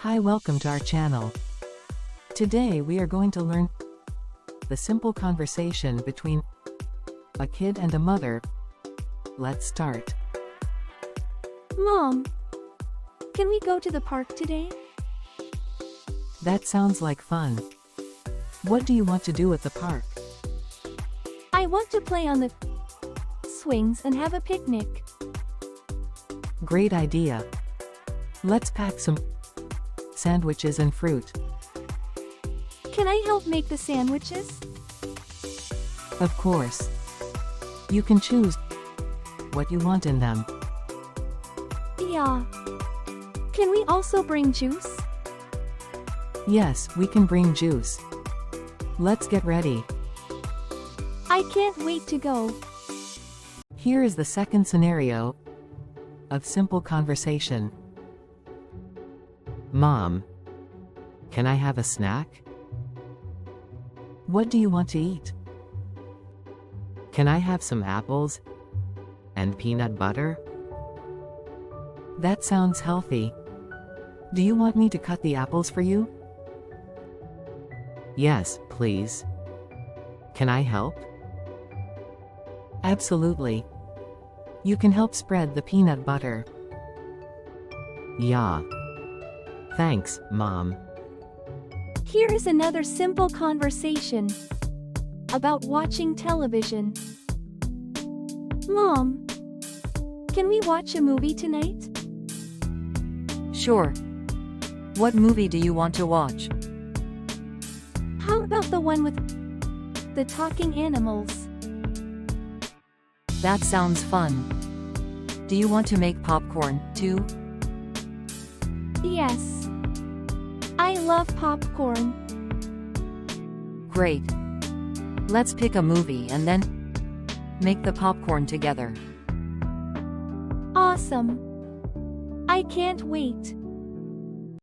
Hi, welcome to our channel. Today we are going to learn the simple conversation between a kid and a mother. Let's start. Mom, can we go to the park today? That sounds like fun. What do you want to do at the park? I want to play on the swings and have a picnic. Great idea. Let's pack some sandwiches and fruit. Can I help make the sandwiches? Of course. You can choose what you want in them. Yeah. Can we also bring juice? Yes, we can bring juice. Let's get ready. I can't wait to go. Here is the second scenario of simple conversation. Mom, can I have a snack? What do you want to eat? Can I have some apples and peanut butter? That sounds healthy. Do you want me to cut the apples for you? Yes, please. Can I help? Absolutely. You can help spread the peanut butter. Yeah. Thanks, Mom. Here is another simple conversation about watching television. Mom, can we watch a movie tonight? Sure. What movie do you want to watch? How about the one with the talking animals? That sounds fun. Do you want to make popcorn, too? Yes. I love popcorn. Great. Let's pick a movie and then make the popcorn together. Awesome. I can't wait.